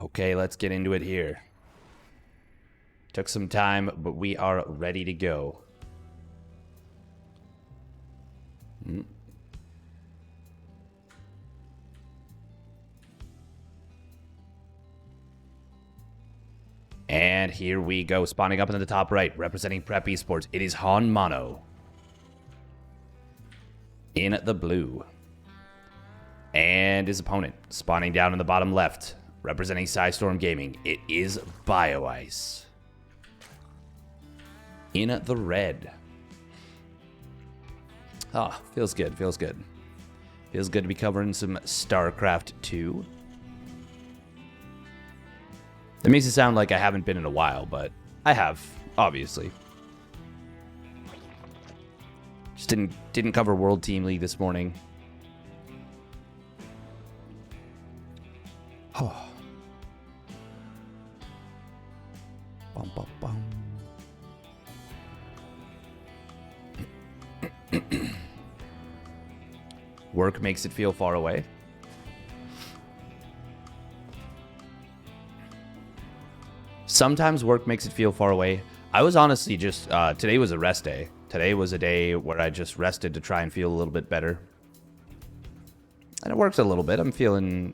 Okay, let's get into it here. Took some time, but we are ready to go. And here we go, spawning up into the top right, representing Prep Esports. It is Han Mono in the blue. And his opponent, spawning down in the bottom left, representing PSISTORM Gaming. It is Bioice in the red. Ah, feels good, feels good. Feels good to be covering some StarCraft 2. That makes it sound like I haven't been in a while, but I have, obviously. Just didn't cover World Team League this morning. Oh. Bum, bum, bum. Work makes it feel far away. Sometimes work makes it feel far away. I was honestly just, today was a rest day. Today was a day where I just rested to try and feel a little bit better. And it worked a little bit. I'm feeling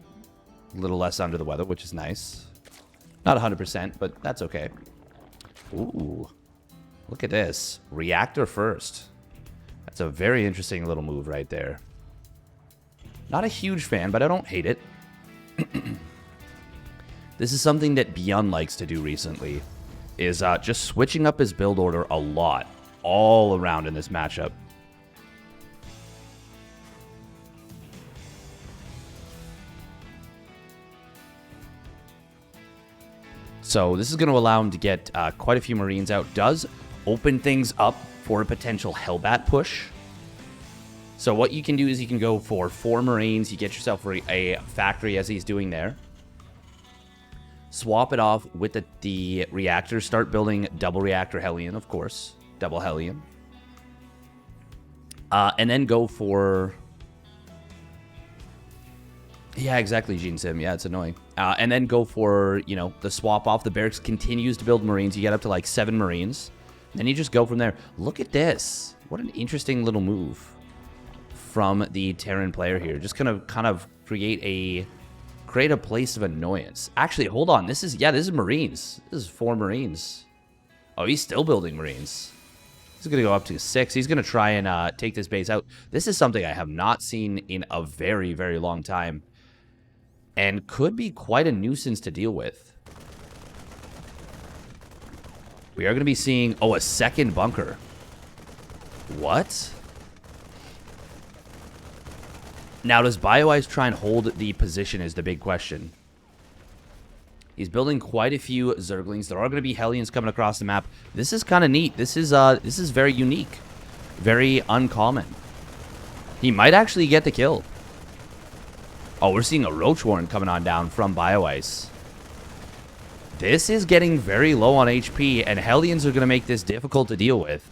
a little less under the weather, which is nice. Not 100%, but that's okay. Ooh, look at this. Reactor first. That's a very interesting little move right there. Not a huge fan, but I don't hate it. This is something that Beyond likes to do recently, is just switching up his build order a lot, all around in this matchup. So this is going to allow him to get quite a few Marines out. Does open things up for a potential Hellbat push. So what you can do is you can go for 4 Marines. You get yourself a factory as he's doing there. Swap it off with the reactor. Start building double reactor Hellion, of course. Double Hellion. And then go for... Yeah, exactly, Gene Sim. Yeah, it's annoying. And then go for, you know, the swap off. The barracks continues to build Marines. You get up to like 7 Marines. Then you just go from there. Look at this. What an interesting little move from the Terran player here. Just gonna kind of create a place of annoyance. Actually, hold on. This is Marines. This is 4 Marines. Oh, he's still building Marines. He's going to go up to 6. He's going to try and take this base out. This is something I have not seen in a very, very long time. And could be quite a nuisance to deal with. We are going to be seeing... Oh, a second bunker. What? Now, does Bioice try and hold the position is the big question. He's building quite a few Zerglings. There are going to be Hellions coming across the map. This is kind of neat. This is very unique. Very uncommon. He might actually get the kill. Oh, we're seeing a Roach Warren coming on down from Bioice. This is getting very low on HP, and Hellions are going to make this difficult to deal with.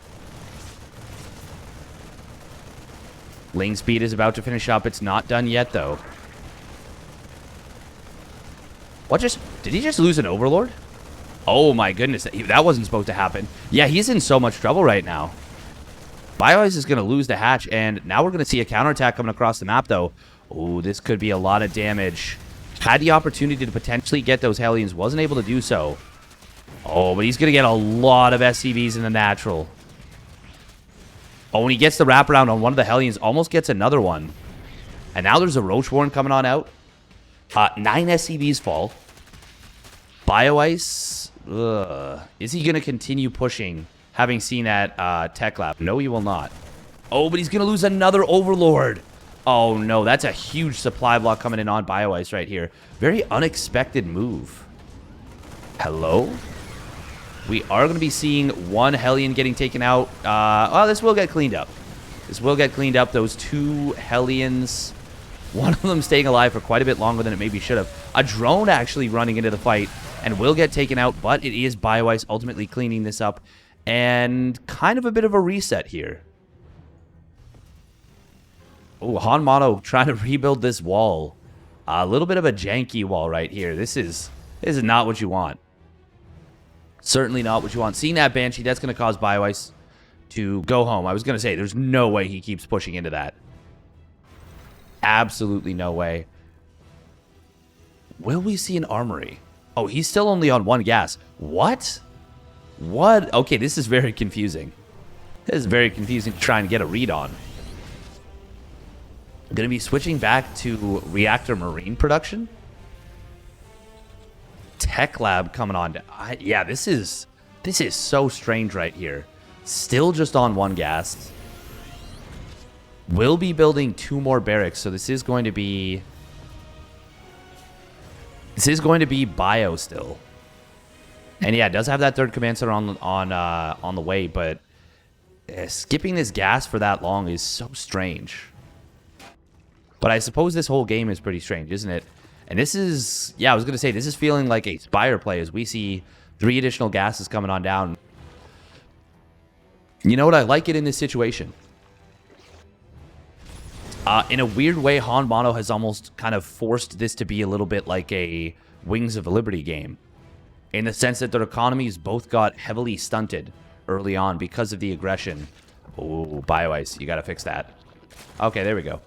Lane speed is about to finish up. It's not done yet, though. What just... Did he just lose an Overlord? Oh, my goodness. That wasn't supposed to happen. Yeah, he's in so much trouble right now. Bioice is going to lose the hatch, and now we're going to see a counterattack coming across the map, though. Oh, this could be a lot of damage. Had the opportunity to potentially get those Hellions. Wasn't able to do so. Oh, but he's going to get a lot of SCVs in the natural. Oh, when he gets the wraparound on one of the Hellions, almost gets another one. And now there's a Roach Warren coming on out. 9 SCVs fall. Bioice, is he going to continue pushing, having seen that tech lab? No, he will not. Oh, but he's going to lose another Overlord. Oh, no, that's a huge supply block coming in on Bioice right here. Very unexpected move. Hello? We are going to be seeing 1 Hellion getting taken out. Oh, this will get cleaned up. This will get cleaned up. Those 2 Hellions, one of them staying alive for quite a bit longer than it maybe should have. A drone actually running into the fight and will get taken out, but it is Bioice ultimately cleaning this up. And kind of a bit of a reset here. Oh, Han Mono trying to rebuild this wall. A little bit of a janky wall right here. This is This is not what you want. Certainly not what you want. Seeing that Banshee, that's going to cause Bioice to go home. I was going to say, there's no way he keeps pushing into that. Absolutely no way. Will we see an armory? Oh, he's still only on 1 gas. What? What? Okay, this is very confusing. This is very confusing to try and get a read on. Going to be switching back to reactor marine production. Tech lab coming on. Yeah, this is so strange right here. Still just on 1 gas. Will be building 2 more barracks, so this is going to be bio still. And yeah, it does have that 3rd command center on the way, but skipping this gas for that long is so strange. But I suppose this whole game is pretty strange, isn't it? And this is, yeah, I was going to say, this is feeling like a Spire play as we see 3 additional gases coming on down. You know what? I like it in this situation. In a weird way, Han Mono has almost kind of forced this to be a little bit like a Wings of Liberty game. In the sense that their economies both got heavily stunted early on because of the aggression. Oh, Bioice, you got to fix that. Okay, there we go.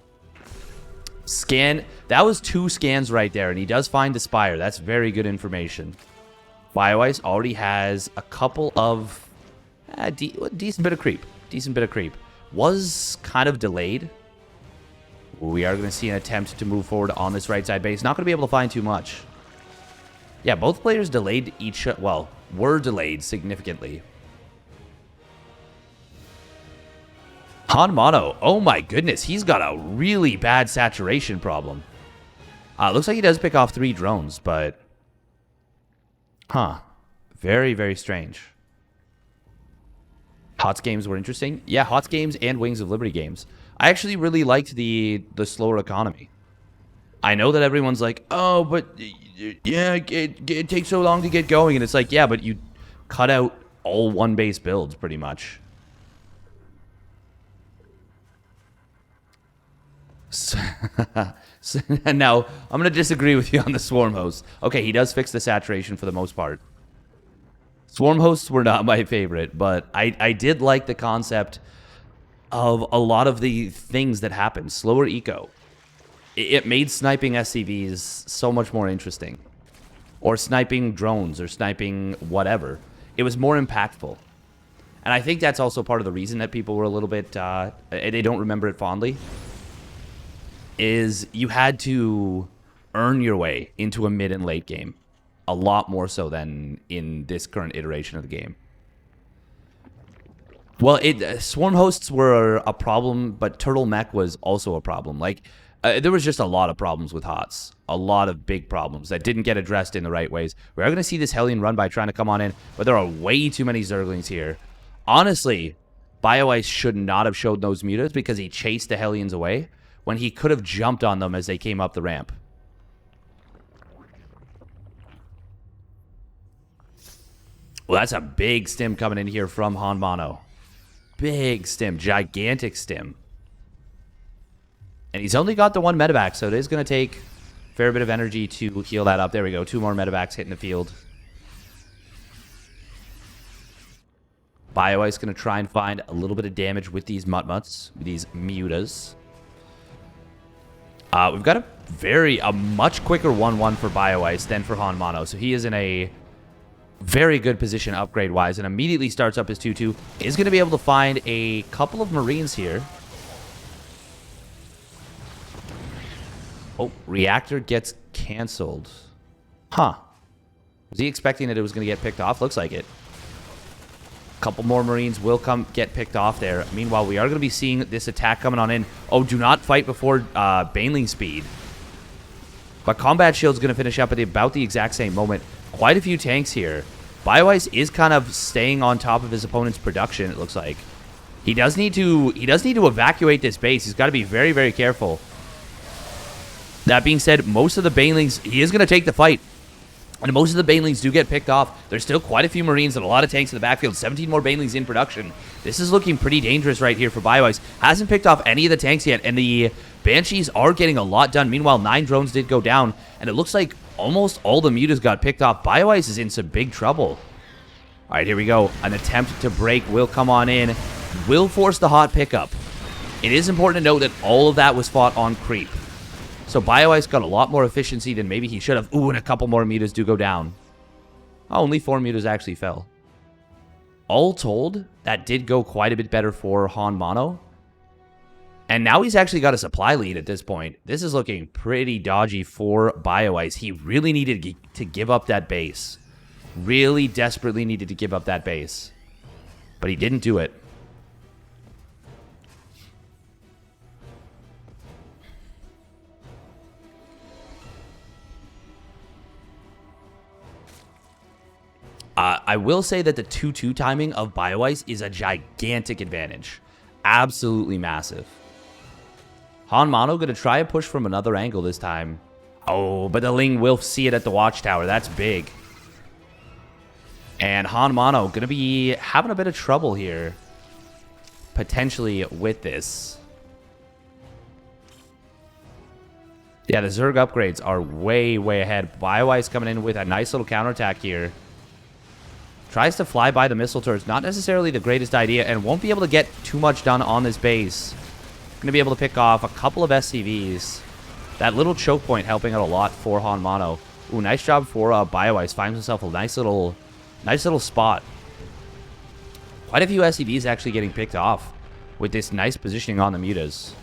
Scan. That was 2 scans right there, and he does find the Spire. That's very good information. Bioice already has a couple of decent bit of creep. Decent bit of creep. Was kind of delayed. We are going to see an attempt to move forward on this right side base. Not going to be able to find too much. Yeah, both players delayed each... Well, were delayed significantly. Han Mono, oh my goodness, he's got a really bad saturation problem. Looks like he does pick off 3 drones, but... Huh. Very, very strange. HOTS games were interesting. Yeah, HOTS games and Wings of Liberty games. I actually really liked the slower economy. I know that everyone's like, oh, but yeah, it takes so long to get going. And it's like, yeah, but you cut out all 1 base builds pretty much. So now, I'm going to disagree with you on the Swarm host. Okay, he does fix the saturation for the most part. Swarm hosts were not my favorite, but I did like the concept of a lot of the things that happened. Slower eco. It made sniping SCVs so much more interesting. Or sniping drones, or sniping whatever. It was more impactful. And I think that's also part of the reason that people were a little bit... they don't remember it fondly. Is you had to earn your way into a mid and late game. A lot more so than in this current iteration of the game. Well, Swarm hosts were a problem, but Turtle Mech was also a problem. Like, there was just a lot of problems with HOTS. A lot of big problems that didn't get addressed in the right ways. We are going to see this Hellion run by trying to come on in, but there are way too many Zerglings here. Honestly, Bioice should not have showed those mutas because he chased the Hellions away when he could have jumped on them as they came up the ramp. Well, that's a big stim coming in here from Han Mono. Big stim. Gigantic stim. And he's only got the 1 medevac, so it is going to take a fair bit of energy to heal that up. There we go. 2 more medevacs hitting the field. Bioice going to try and find a little bit of damage with these Mutmuts, with these mutas. We've got a much quicker 1-1 for Bioice than for Han Mono, so he is in a very good position upgrade-wise, and immediately starts up his 2-2. Is going to be able to find a couple of Marines here. Oh, reactor gets canceled. Huh. Was he expecting that it was going to get picked off? Looks like it. A couple more Marines will get picked off there. Meanwhile, we are going to be seeing this attack coming on in. Oh, do not fight before Baneling speed. But Combat Shield's going to finish up at about the exact same moment. Quite a few tanks here. Bioice is kind of staying on top of his opponent's production, it looks like. He does need to evacuate this base. He's got to be very, very careful. That being said, most of the Banelings, he is going to take the fight. And most of the Banelings do get picked off. There's still quite a few Marines and a lot of tanks in the backfield. 17 more Banelings in production. This is looking pretty dangerous right here for Bioice. Hasn't picked off any of the tanks yet, and the Banshees are getting a lot done. Meanwhile, 9 drones did go down, and it looks like Almost all the mutas got picked off. Bioice is in some big trouble. All right, here we go. An attempt to break will come on in. Will force the hot pickup. It is important to note that all of that was fought on creep. So Bioice got a lot more efficiency than maybe he should have. Ooh, and a couple more mutas do go down. Oh, only 4 mutas actually fell. All told, that did go quite a bit better for Han Mono. And now he's actually got a supply lead at this point. This is looking pretty dodgy for Bioice. He really needed to give up that base. Really desperately needed to give up that base. But he didn't do it. I will say that the 2-2 timing of Bioice is a gigantic advantage. Absolutely massive. Han Mono going to try and push from another angle this time. Oh, but the Ling will see it at the watchtower. That's big. And Han Mono going to be having a bit of trouble here. Potentially with this. Yeah, the Zerg upgrades are way, way ahead. Bioice coming in with a nice little counterattack here. Tries to fly by the missile turrets. Not necessarily the greatest idea, and won't be able to get too much done on this base. Going to be able to pick off a couple of SCVs. That little choke point helping out a lot for Han Mono. Ooh, nice job for Bioice. Finds himself a nice little spot. Quite a few SCVs actually getting picked off with this nice positioning on the mutas.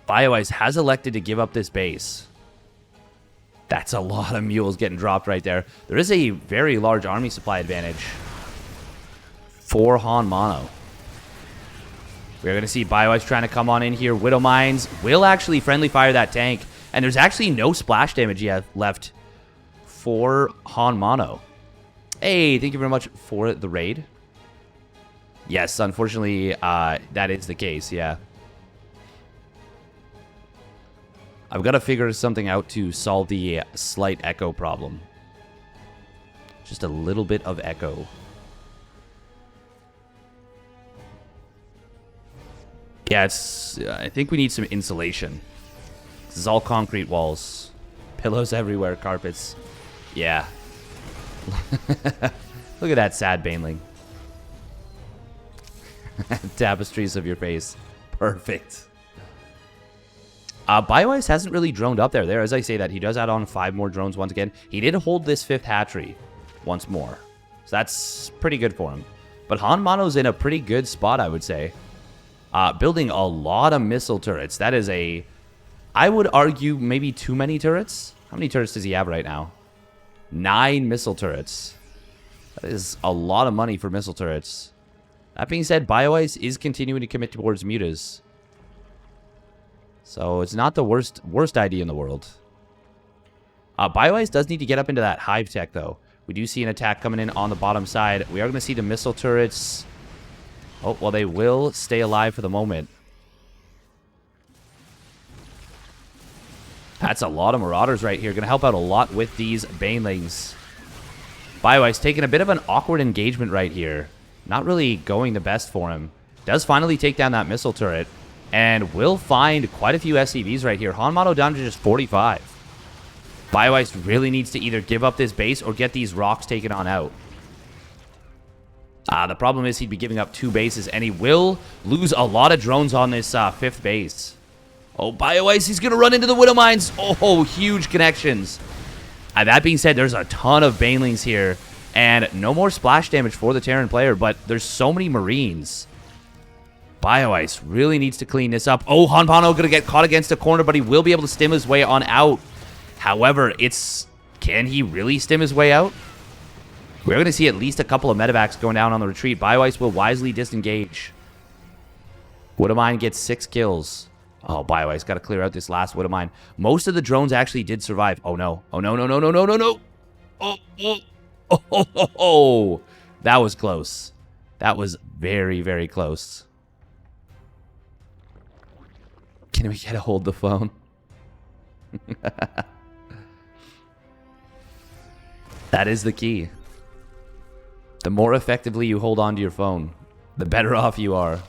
Bioice has elected to give up this base. That's a lot of mules getting dropped right there. There is a very large army supply advantage for Han Mono. We're going to see Bioice trying to come on in here. Widow Mines will actually friendly fire that tank. And there's actually no splash damage yet left for Han Mono. Hey, thank you very much for the raid. Yes, unfortunately, that is the case, yeah. I've got to figure something out to solve the slight echo problem. Just a little bit of echo. Yeah, it's. I think we need some insulation. This is all concrete walls. Pillows everywhere, carpets. Yeah. Look at that sad baneling. Tapestries of your face. Perfect. Bioice hasn't really droned up there. As I say that, he does add on 5 more drones once again. He did hold this 5th hatchery once more. So that's pretty good for him. But Han Mono's in a pretty good spot, I would say. Building a lot of missile turrets. That is I would argue, maybe too many turrets. How many turrets does he have right now? 9 missile turrets. That is a lot of money for missile turrets. That being said, Bioice is continuing to commit towards mutas. So it's not the worst idea in the world. Bioice does need to get up into that hive tech, though. We do see an attack coming in on the bottom side. We are going to see the missile turrets. Oh, well, they will stay alive for the moment. That's a lot of Marauders right here. Going to help out a lot with these Banelings. Bioice taking a bit of an awkward engagement right here. Not really going the best for him. Does finally take down that missile turret. And will find quite a few SCVs right here. Han Mono down to just 45. Bioice really needs to either give up this base or get these rocks taken on out. The problem is he'd be giving up 2 bases, and he will lose a lot of drones on this 5th base. Oh, Bioice, he's going to run into the Widow Mines. Oh, huge connections. That being said, there's a ton of Banelings here, and no more splash damage for the Terran player, but there's so many Marines. Bioice really needs to clean this up. Oh, Han Mono going to get caught against a corner, but he will be able to stim his way on out. However, can he really stim his way out? We're going to see at least a couple of medevacs going down on the retreat. Bioice will wisely disengage. Widow Mine gets 6 kills. Oh, Bioice got to clear out this last Widow Mine. Most of the drones actually did survive. Oh, no. Oh, no, no, no, no, no, no, no. Oh, oh, oh, oh, oh, oh. That was close. That was very, very close. Can we get a hold of the phone? That is the key. The more effectively you hold on to your phone, the better off you are.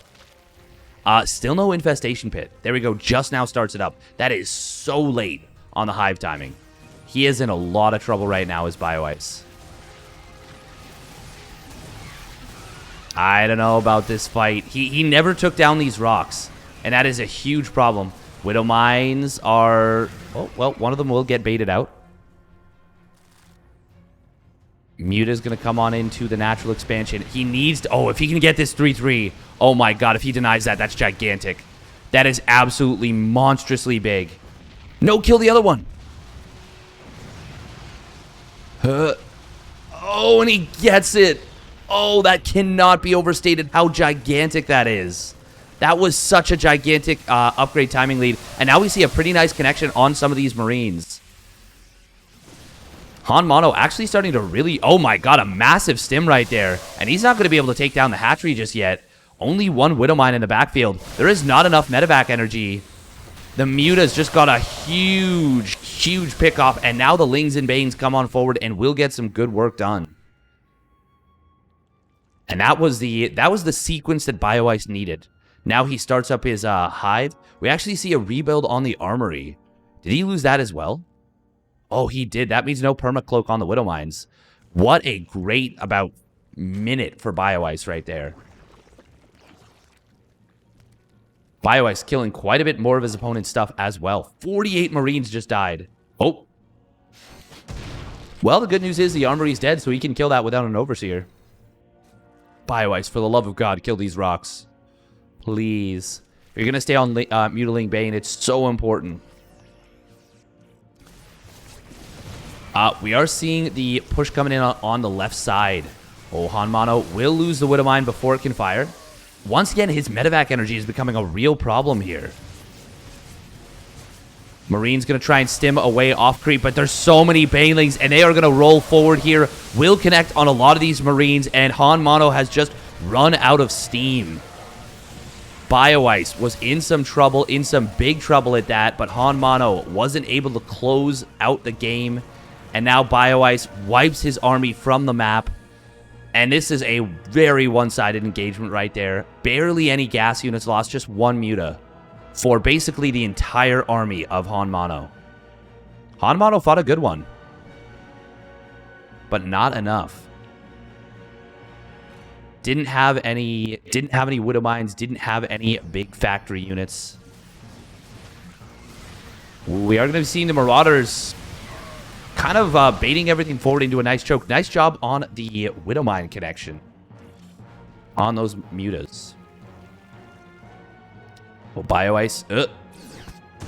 Still no infestation pit. There we go. Just now starts it up. That is so late on the hive timing. He is in a lot of trouble right now as Bioice. I don't know about this fight. He never took down these rocks, and that is a huge problem. Widow Mines are... Oh, well, one of them will get baited out. Muta's going to come on into the natural expansion. He needs to... Oh, if he can get this 3-3... Oh my god, if he denies that, that's gigantic. That is absolutely monstrously big. No, kill the other one. Oh, and he gets it. Oh, that cannot be overstated how gigantic that is. That was such a gigantic upgrade timing lead. And now we see a pretty nice connection on some of these Marines. Han Mono actually starting to really... Oh my god, a massive stim right there. And he's not going to be able to take down the hatchery just yet. Only one Widow Mine in the backfield. There is not enough medevac energy. The Muta's just got a huge, huge pickoff. And now the Lings and Banes come on forward and will get some good work done. And that was the sequence that Bioice needed. Now he starts up his hive. We actually see a rebuild on the armory. Did he lose that as well? Oh, he did. That means no permacloak on the Widow Mines. What a great about minute for Bioice right there. Bioice killing quite a bit more of his opponent's stuff as well. 48 Marines just died. Oh. Well, the good news is the armory's dead, so he can kill that without an overseer. Bioice, for the love of God, kill these rocks. Please. If you're going to stay on Mutiling Bane, it's so important. We are seeing the push coming in on the left side. Oh, Han Mono will lose the Widow Mine before it can fire. Once again, his medevac energy is becoming a real problem here. Marine's going to try and stim away off creep, but there's so many Banelings, and they are going to roll forward here. Will connect on a lot of these Marines, and Han Mono has just run out of steam. Bioice was in some trouble, in some big trouble at that, but Han Mono wasn't able to close out the game. And now Bioice wipes his army from the map. And this is a very one-sided engagement right there. Barely any gas units lost, just one Muta for basically the entire army of Han Mono. Han Mono fought a good one, but not enough. Didn't have any Widow Mines, didn't have any big factory units. We are going to be seeing the Marauders kind of baiting everything forward into a nice choke. Nice job on the Widow Mine connection on those Mutas. Well, Bioice,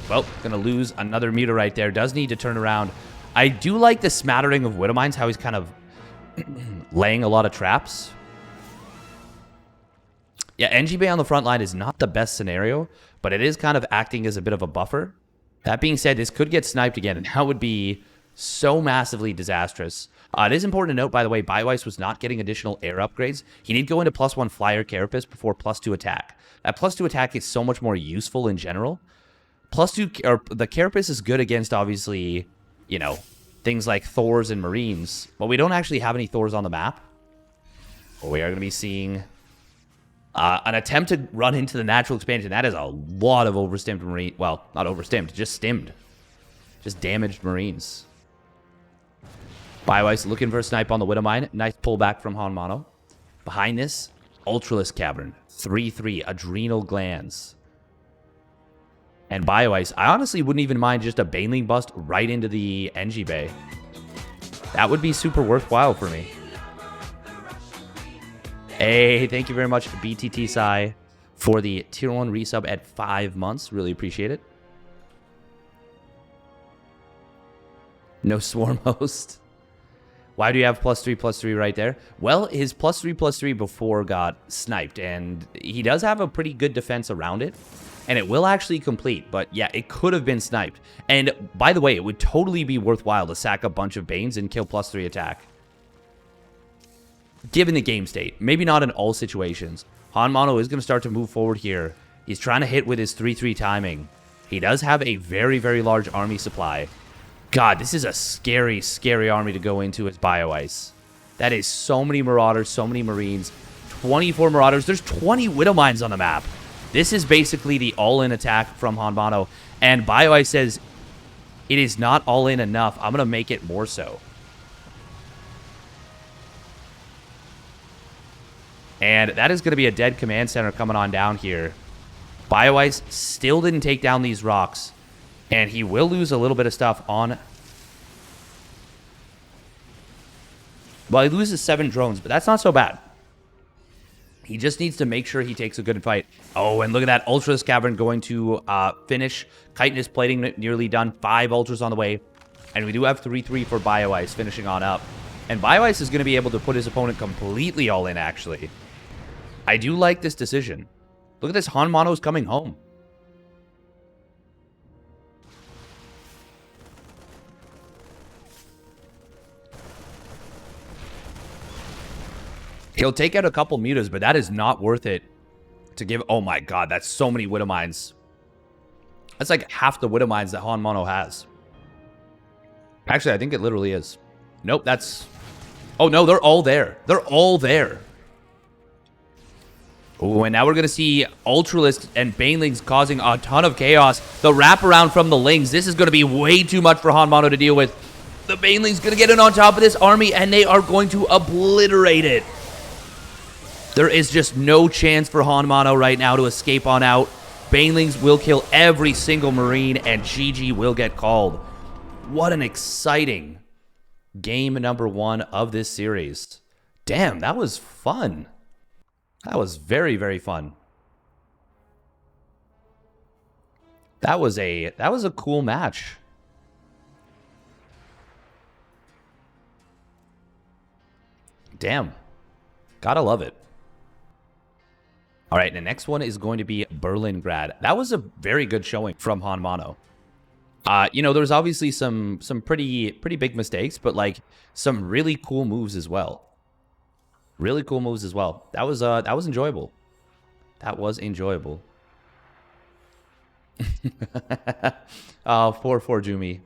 well, gonna lose another Muta right there. Does need to turn around. I do like the smattering of Widow Mines, how he's kind of laying a lot of traps. Yeah, NGB on the front line is not the best scenario, but it is kind of acting as a bit of a buffer. That being said, this could get sniped again, and that would be so massively disastrous. It is important to note, by the way, Bioice was not getting additional air upgrades. He did go into +1 flyer carapace before +2 attack. That +2 attack is so much more useful in general. +2, or the carapace is good against, obviously, you know, things like Thors and Marines, but we don't actually have any Thors on the map. We are going to be seeing an attempt to run into the natural expansion. That is a lot of overstimmed Marine. Well, not overstimmed, just stimmed. Just damaged Marines. Bioice looking for a snipe on the Widow Mine. Nice pullback from Han Mono. Behind this, Ultralisk Cavern. 3-3, Adrenal Glands. And Bioice, I honestly wouldn't even mind just a Baneling bust right into the NG Bay. That would be super worthwhile for me. Hey, thank you very much, BTT Sai, for the Tier 1 resub at 5 months. Really appreciate it. No Swarm Host. Why do you have +3/+3 right there? Well, his +3/+3 before got sniped, and he does have a pretty good defense around it, and it will actually complete, but yeah, it could have been sniped. And by the way, it would totally be worthwhile to sack a bunch of Banes and kill +3 attack. Given the game state, maybe not in all situations. Han Mono is going to start to move forward here. He's trying to hit with his 3-3 timing. He does have a very, very large army supply. God, this is a scary, scary army to go into as Bioice. That is so many Marauders, so many Marines. 24 Marauders. There's 20 Widow Mines on the map. This is basically the all-in attack from Han Mono. And Bioice says It is not all in enough. I'm going to make it more so. And that is going to be a dead command center coming on down here. Bioice still didn't take down these rocks. And he will lose a little bit of stuff on... Well, he loses 7 drones, but that's not so bad. He just needs to make sure he takes a good fight. Oh, and look at that. Ultra's Cavern going to finish. Chitinous Plating nearly done. 5 Ultras on the way. And we do have 3-3 for Bioice finishing on up. And Bioice is going to be able to put his opponent completely all in, actually. I do like this decision. Look at this. Han Mono's coming home. He'll take out a couple mutas, but that is not worth it to give... Oh my god, that's so many Widow Mines. That's like half the Widow Mines that Han Mono has. Actually, I think it literally is. Nope, that's... Oh no, they're all there. They're all there. Oh, and now we're going to see Ultralisk and Banelings causing a ton of chaos. The wraparound from the Lings. This is going to be way too much for Han Mono to deal with. The Banelings going to get in on top of this army, and they are going to obliterate it. There is just no chance for Han Mono right now to escape on out. Banelings will kill every single Marine, and GG will get called. What an exciting game number 1 of this series. Damn, that was fun. That was very, very fun. That was a cool match. Damn. Gotta love it. All right, the next one is going to be Berlingrad. That was a very good showing from Han Mono. You know, there's obviously some pretty big mistakes, but like some really cool moves as well. Really cool moves as well. That was enjoyable. That was enjoyable. Oh, 4-4 Jumi.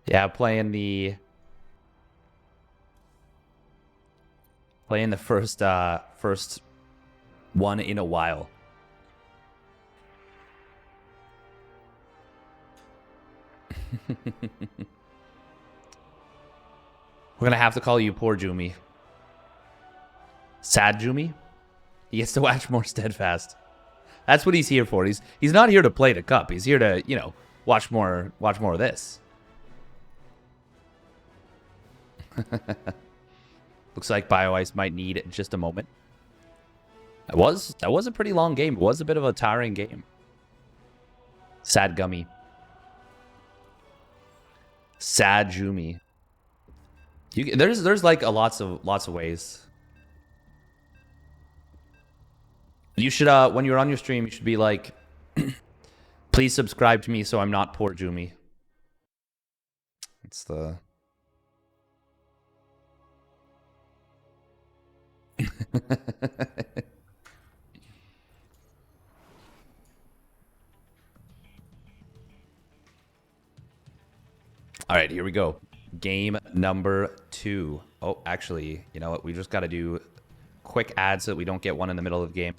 Yeah, playing the first one in a while. We're gonna have to call you poor Jumi. Sad Jumi? He gets to watch more Steadfast. That's what he's here for. He's not here to play the cup. He's here to, you know, watch more of this. Looks like Bioice might need just a moment. That was a pretty long game. It was a bit of a tiring game. Sad Gummy. Sad Jumi. There's like lots of ways. You should when you're on your stream, you should be like, please subscribe to me so I'm not poor Jumi. It's the All right, here we go. Game number 2. Oh, actually, you know what? We just got to do quick ads so that we don't get one in the middle of the game.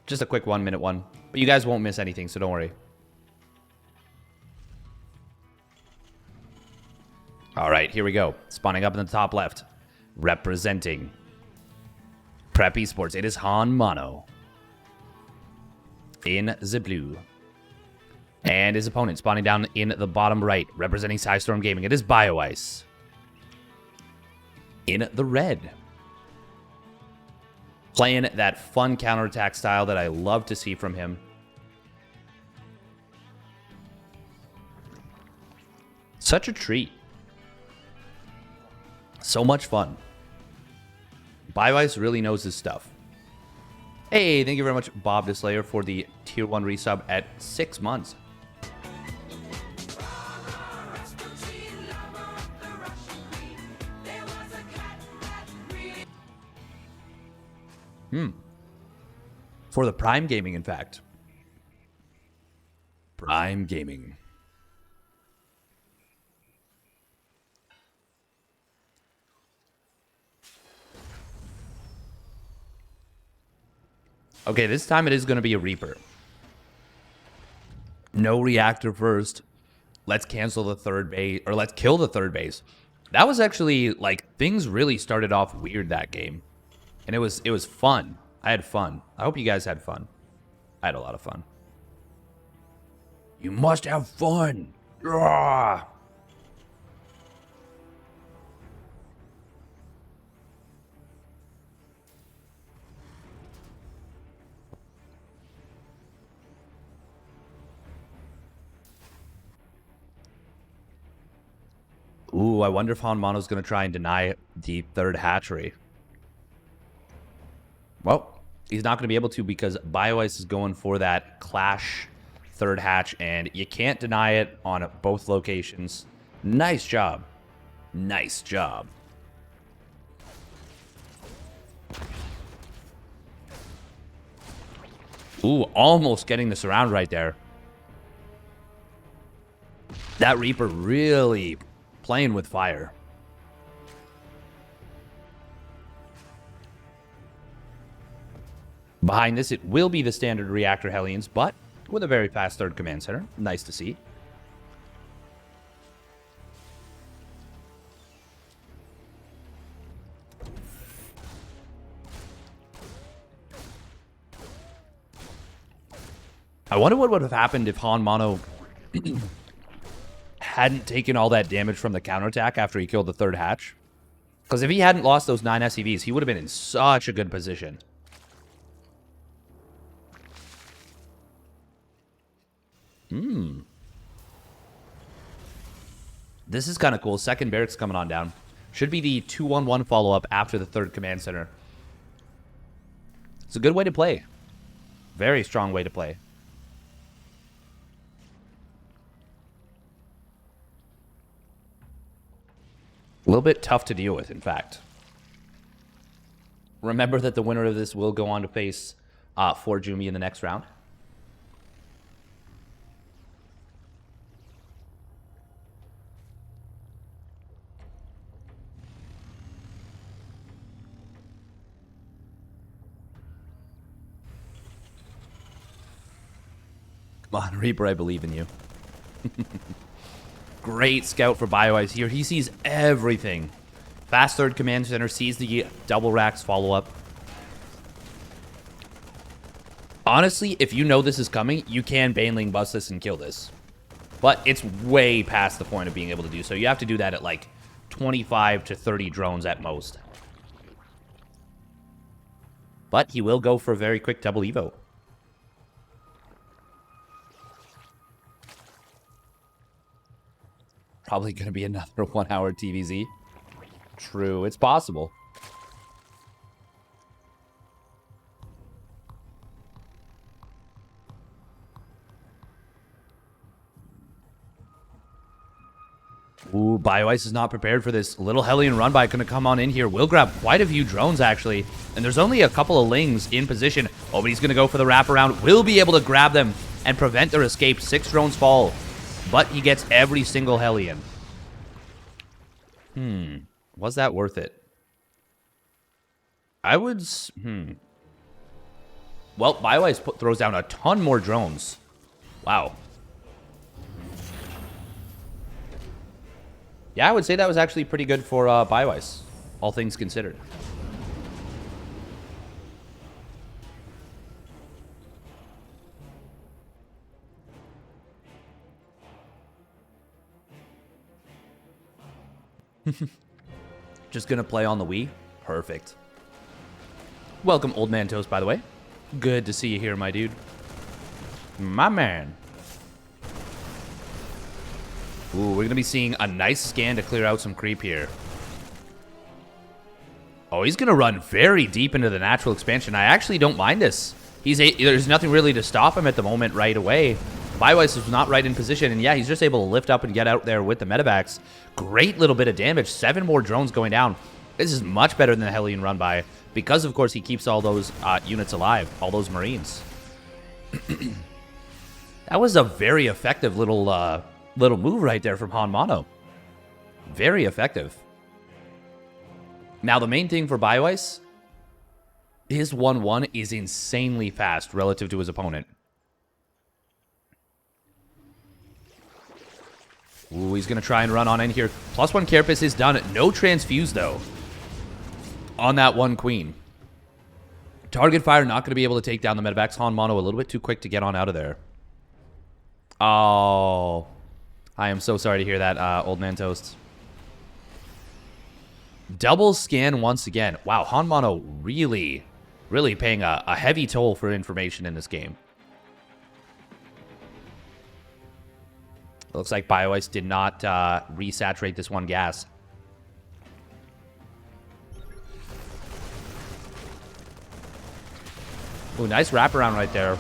Just a quick 1-minute one. But you guys won't miss anything, so don't worry. All right, here we go. Spawning up in the top left. Representing Prep Esports. It is Han Mono. In the blue. And his opponent spawning down in the bottom right. Representing PSISTORM Gaming. It is Bioice. In the red. Playing that fun counterattack style that I love to see from him. Such a treat. So much fun. Bioice really knows his stuff. Hey, thank you very much, Bob Dislayer, for the tier 1 resub at 6 months. For the Prime Gaming, in fact. Prime Gaming. Okay, this time it is going to be a Reaper. No reactor first. let's cancel the third base, or let's kill the third base. That was actually, like, things really started off weird that game. And it was fun. I had fun. I hope you guys had fun. I had a lot of fun. You must have fun. Rawr. Ooh, I wonder if Han Mono's going to try and deny the third hatchery. Well, he's not going to be able to because Bioice is going for that Clash third hatch, and you can't deny it on both locations. Nice job. Nice job. Ooh, almost getting the surround right there. That Reaper really playing with fire. Behind this, it will be the standard reactor Hellions, but with a very fast third command center. Nice to see. I wonder what would have happened if Han Mono hadn't taken all that damage from the counterattack after he killed the third hatch. Because if he hadn't lost those 9 SCVs, he would have been in such a good position. This is kind of cool. Second barracks coming on down. Should be the 2-1-1 follow-up after the third command center. It's a good way to play. Very strong way to play. A little bit tough to deal with, in fact. Remember that the winner of this will go on to face Fort Jumi in the next round. Come on, Reaper, I believe in you. Great scout for Bioice here. He sees everything. Fast third command center, sees the double racks follow-up. Honestly, if you know this is coming, you can Baneling bust this and kill this. But it's way past the point of being able to do so. You have to do that at like 25 to 30 drones at most. But he will go for a very quick double evo. Probably going to be another 1 hour TVZ. True, it's possible. Ooh, Bioice is not prepared for this. Little Hellion run by going to come on in here. Will grab quite a few drones, actually. And there's only a couple of Lings in position. Oh, but he's going to go for the wraparound. Will be able to grab them and prevent their escape. 6 drones fall. But he gets every single Hellion. Was that worth it? I would... Well, Bioice throws down a ton more drones. Wow. Yeah, I would say that was actually pretty good for Bioice, all things considered. Just gonna play on the Wii? Perfect. Welcome, Old Man Toast, by the way. Good to see you here, my dude. My man. Ooh, we're gonna be seeing a nice scan to clear out some creep here. Oh, he's gonna run very deep into the natural expansion. I actually don't mind this. There's nothing really to stop him at the moment right away. Bioice is not right in position, and yeah, he's just able to lift up and get out there with the medevacs. Great little bit of damage. 7 more drones going down. This is much better than the Hellion run by, because of course he keeps all those units alive, all those Marines. That was a very effective little move right there from Han Mono. Very effective. Now the main thing for Bioice, his 1-1 is insanely fast relative to his opponent. Ooh, he's going to try and run on in here. +1 Carapace is done. No transfuse, though, on that one queen. Target fire not going to be able to take down the medevacs. Han Mono a little bit too quick to get on out of there. Oh, I am so sorry to hear that, old man Toast. Double scan once again. Wow, Han Mono really, really paying a heavy toll for information in this game. Looks like Bioice did not resaturate this one gas. Ooh, nice wraparound right there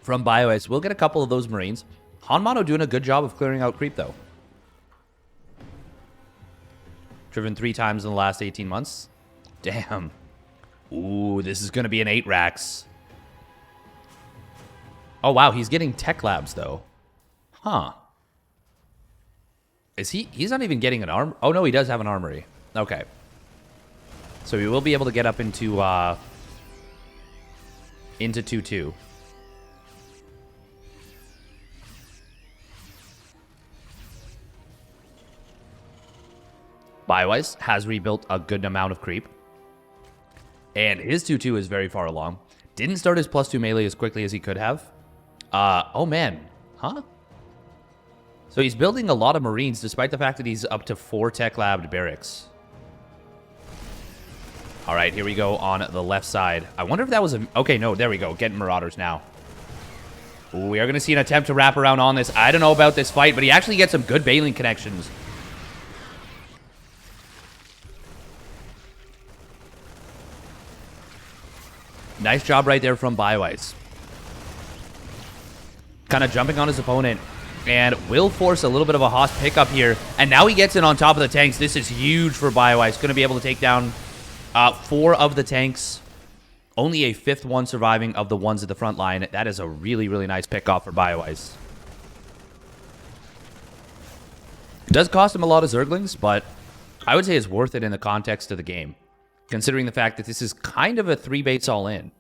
from Bioice. We'll get a couple of those Marines. Han Mono doing a good job of clearing out creep, though. Driven 3 times in the last 18 months. Damn. Ooh, this is going to be an 8 racks. Oh, wow. He's getting tech labs, though. Huh. Is he? He's not even getting an arm. Oh, no, he does have an armory. Okay. So we will be able to get up into 2-2. Bioice has rebuilt a good amount of creep. And his 2-2 is very far along. Didn't start his +2 melee as quickly as he could have. Oh, man. Huh? So he's building a lot of Marines, despite the fact that he's up to 4 tech-labbed barracks. All right, here we go on the left side. I wonder if that was a... Okay, no, there we go. Getting Marauders now. Ooh, we are going to see an attempt to wrap around on this. I don't know about this fight, but he actually gets some good bailing connections. Nice job right there from Bioice. Kind of jumping on his opponent. And will force a little bit of a Haas pickup here. And now he gets in on top of the tanks. This is huge for Bioice. Going to be able to take down 4 of the tanks. Only a 5th one surviving of the ones at the front line. That is a really, really nice pick-off for Bioice. It does cost him a lot of Zerglings, but I would say it's worth it in the context of the game, considering the fact that this is kind of a 3 baits all in.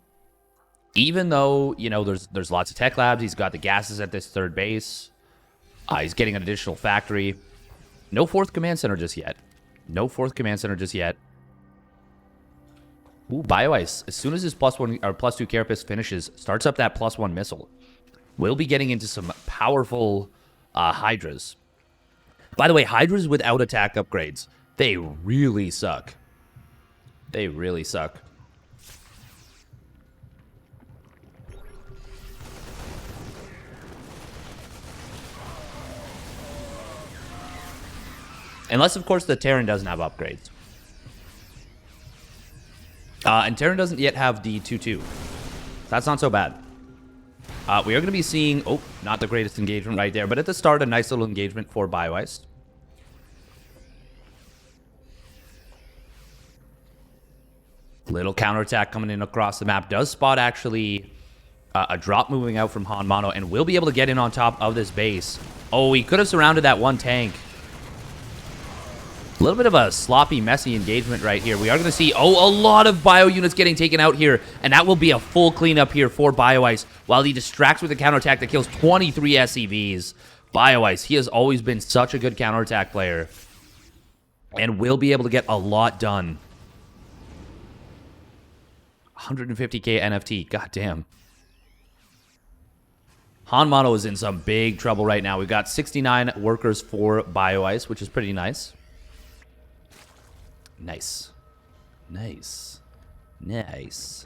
Even though, you know, there's lots of tech labs, he's got the gases at this 3rd base. He's getting an additional factory. No 4th command center just yet. No 4th command center just yet. Ooh, Bioice, as soon as his +1 or +2 Carapace finishes, starts up that +1 missile. We'll be getting into some powerful Hydras. By the way, Hydras without attack upgrades, they really suck. They really suck. Unless, of course, the Terran doesn't have upgrades. And Terran doesn't yet have the 2-2. That's not so bad. We are going to be seeing... Oh, not the greatest engagement right there. But at the start, a nice little engagement for Bioice. Little counterattack coming in across the map. Does spot, actually, a drop moving out from Han Mono. And will be able to get in on top of this base. Oh, he could have surrounded that one tank. A little bit of a sloppy, messy engagement right here. We are going to see, oh, a lot of bio units getting taken out here. And that will be a full cleanup here for Bioice while he distracts with a counterattack that kills 23 SCVs. Bioice, he has always been such a good counterattack player. And will be able to get a lot done. 150k NFT, goddamn. Han Mono is in some big trouble right now. We've got 69 workers for Bioice, which is pretty nice. Nice. Nice. Nice.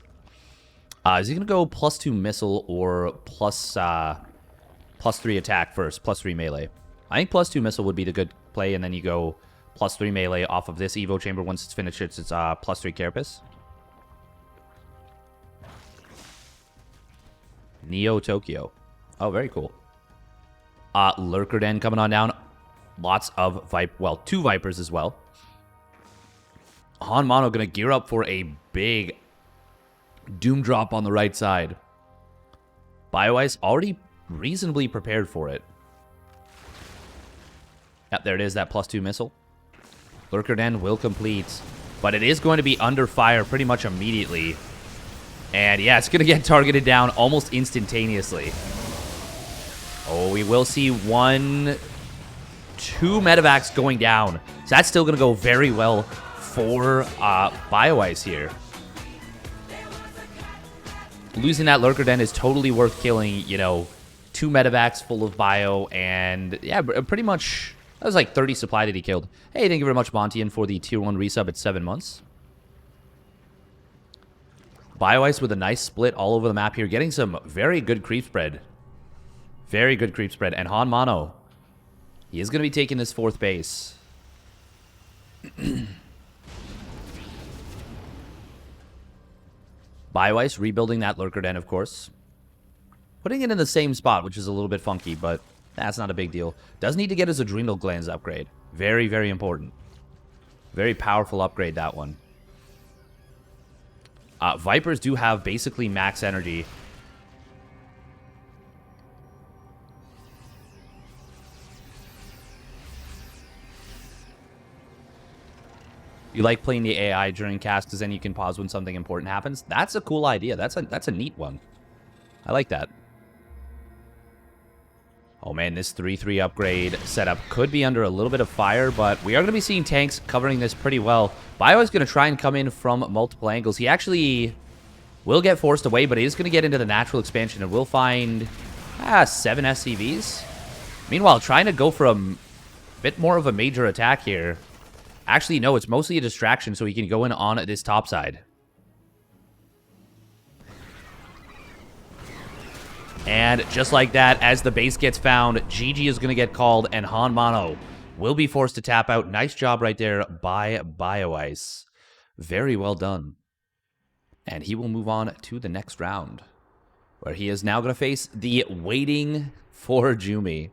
Is he going to go +2 missile or +3 attack first? +3 melee. I think +2 missile would be the good play, and then you go +3 melee off of this Evo chamber. Once it's finished, it's +3 Carapace. Neo Tokyo. Oh, very cool. Lurker Den coming on down. Lots of well, 2 Vipers as well. Han Mono going to gear up for a big Doom drop on the right side. Bioice already reasonably prepared for it. Yep, there it is, that +2 missile. Lurker Den will complete, but it is going to be under fire pretty much immediately. And yeah, it's going to get targeted down almost instantaneously. Oh, we will see one 2 medevacs going down. So that's still going to go very well for Bioice here. Losing that Lurker Den is totally worth killing, you know, 2 medevacs full of bio, and yeah, pretty much, that was like 30 supply that he killed. Hey, thank you very much, Montian, for the tier 1 resub at 7 months. Bioice with a nice split all over the map here, getting some very good creep spread. Very good creep spread. And Han Mono, he is going to be taking this 4th base. Bioice rebuilding that Lurker Den, of course. Putting it in the same spot, which is a little bit funky, but that's not a big deal. Does need to get his adrenal glands upgrade. Very, very important. Very powerful upgrade, that one. Vipers do have basically max energy. You like playing the AI during cast because then you can pause when something important happens? That's a cool idea. That's a neat one. I like that. Oh man, this 3-3 upgrade setup could be under a little bit of fire, but we are going to be seeing tanks covering this pretty well. Bio is going to try and come in from multiple angles. He actually will get forced away, but he is going to get into the natural expansion and will find 7 SCVs. Meanwhile, trying to go for a bit more of a major attack here. Actually, no, it's mostly a distraction so he can go in on this top side. And just like that, as the base gets found, GG is going to get called, and Han Mono will be forced to tap out. Nice job right there by Bioice. Very well done. And he will move on to the next round, where he is now going to face the waiting for Jumi.